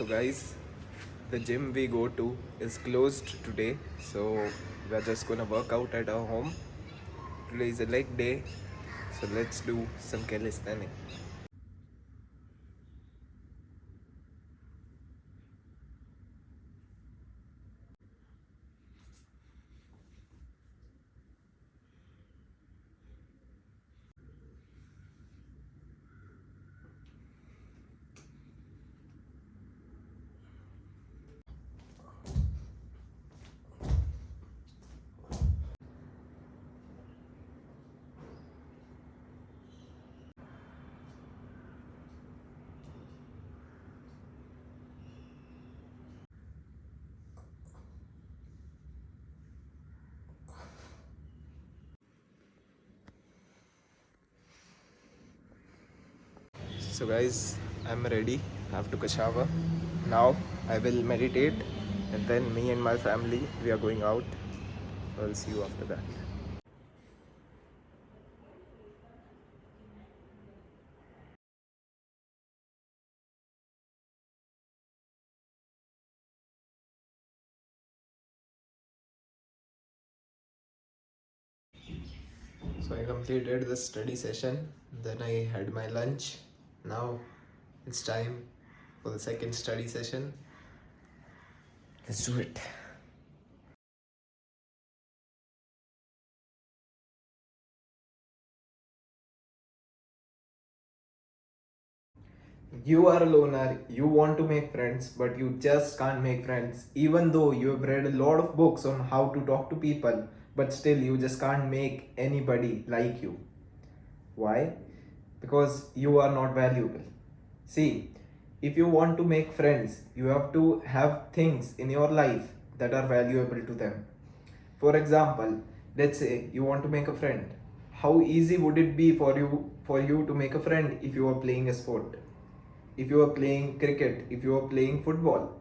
So guys, the gym we go to is closed today, so we're just gonna work out at our home. Today is a leg day, so let's do some calisthenics. So guys, I'm ready. I have took a shower. Now I will meditate, and then me and my family we are going out. I'll see you after that. So I completed the study session. Then I had my lunch. Now it's time for the second study session. Let's do it. You are a loner, you want to make friends, but you just can't make friends. Even though you have read a lot of books on how to talk to people, but still you just can't make anybody like you. Why? Because you are not valuable. See, if you want to make friends, you have to have things in your life that are valuable to them. For example, let's say you want to make a friend. How easy would it be for you to make a friend if you are playing a sport? If you are playing cricket, if you are playing football,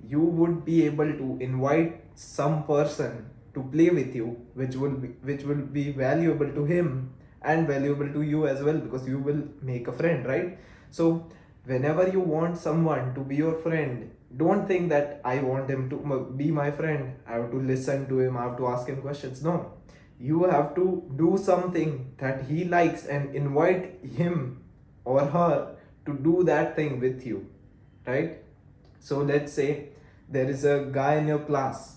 you would be able to invite some person to play with you, which will be valuable to him and valuable to you as well, because you will make a friend, right? So whenever you want someone to be your friend, don't think that I want him to be my friend, I have to listen to him, I have to ask him questions. No, you have to do something that he likes and invite him or her to do that thing with you, right? So let's say there is a guy in your class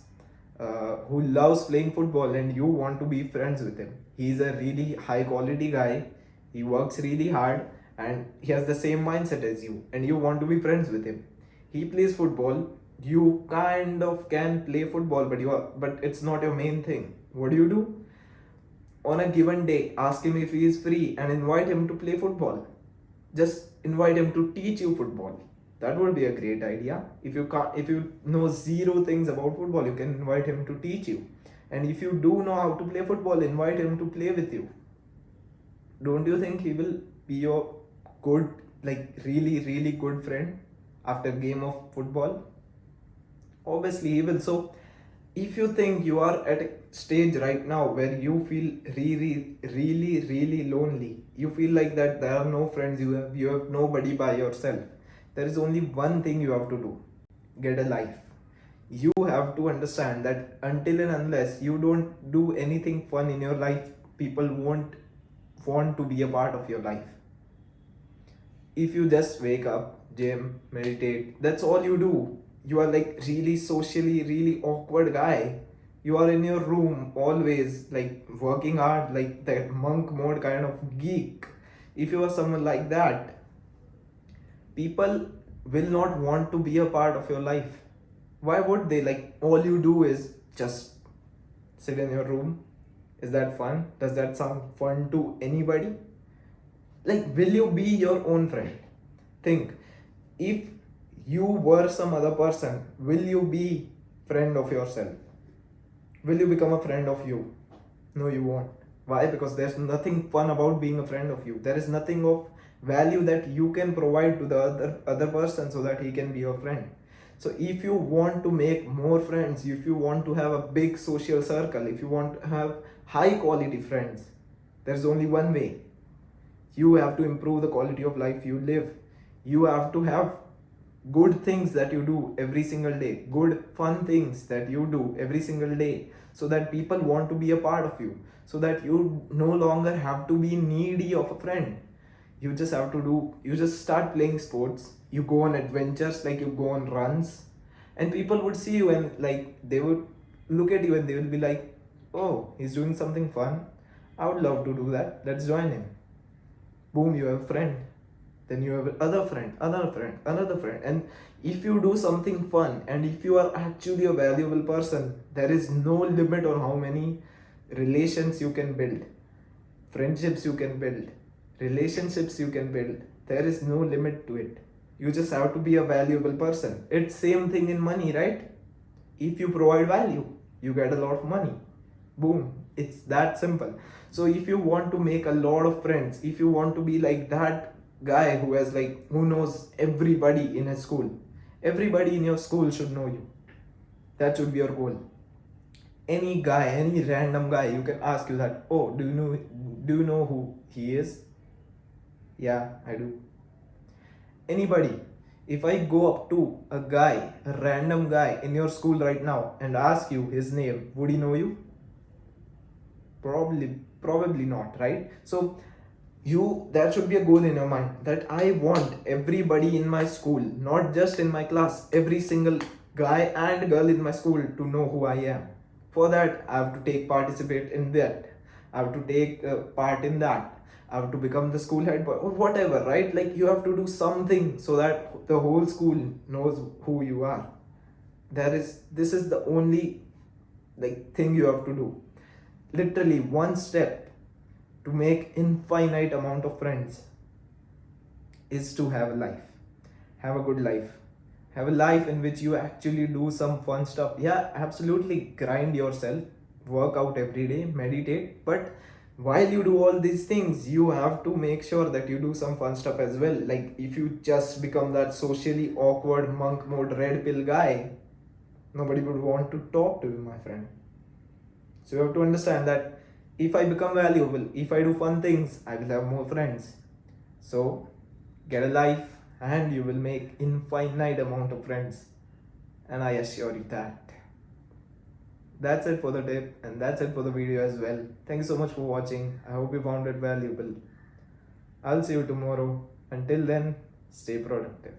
who loves playing football and you want to be friends with him. He's a really high quality guy, he works really hard, and he has the same mindset as you, and you want to be friends with him. He plays football, you kind of can play football, but it's not your main thing. What do? On a given day, ask him if he is free and invite him to play football. Just invite him to teach you football. That would be a great idea. If you know zero things about football, you can invite him to teach you. And if you do know how to play football, invite him to play with you. Don't you think he will be your good, like really really good friend after game of football? Obviously he will. So if you think you are at a stage right now where you feel really lonely, you feel like that there are no friends, you have nobody by yourself, there is only one thing you have to do: get a life. You have to understand that until and unless you don't do anything fun in your life, people won't want to be a part of your life. If you just wake up, gym, meditate, that's all you do. You are like really socially, really awkward guy. You are in your room always, like working hard, like that monk mode kind of geek. If you are someone like that, people will not want to be a part of your life. Why would they? Like, all you do is just sit in your room. Is that fun? Does that sound fun to anybody? Like, will you be your own friend? Think, if you were some other person, will you be friend of yourself? Will you become a friend of you? No, you won't. Why? Because there's nothing fun about being a friend of you. There is nothing of value that you can provide to the other person so that he can be your friend. So if you want to make more friends, if you want to have a big social circle, if you want to have high quality friends, there's only one way: you have to improve the quality of life you live. You have to have good things that you do every single day, good fun things that you do every single day, so that people want to be a part of you, so that you no longer have to be needy of a friend. You just start playing sports, you go on adventures, like you go on runs, and people would see you and like they would look at you and they will be like, oh, he's doing something fun, I would love to do that, let's join him. Boom, you have a friend. Then you have another friend, another friend, another friend. And if you do something fun and if you are actually a valuable person, there is no limit on how many relations you can build, friendships you can build, relationships you can build. There is no limit to it. You just have to be a valuable person. It's same thing in money, right? If you provide value, you get a lot of money. Boom, it's that simple. So if you want to make a lot of friends, if you want to be like that guy who knows everybody in his school, everybody in your school should know you, that should be your goal. Any guy, any random guy, you can ask you that, oh, do you know who he is? Yeah, I do. Anybody, if I go up to a guy, a random guy in your school right now and ask you his name, would he know you? Probably not, right? So that should be a goal in your mind, that I want everybody in my school, not just in my class, every single guy and girl in my school to know who I am. For that, I have to participate in that, I have to take part in that, I have to become the school head boy or whatever, right? Like you have to do something so that the whole school knows who you are. This is the only thing you have to do. Literally one step to make infinite amount of friends is to have a life, have a good life, have a life in which you actually do some fun stuff. Yeah, absolutely, grind yourself, work out every day, meditate, but while you do all these things, you have to make sure that you do some fun stuff as well. Like if you just become that socially awkward monk mode red pill guy, nobody would want to talk to you, my friend. So you have to understand that if I become valuable, if I do fun things, I will have more friends. So get a life and you will make infinite amount of friends. And I assure you that. That's it for the tip and that's it for the video as well. Thank you so much for watching. I hope you found it valuable. I'll see you tomorrow. Until then, stay productive.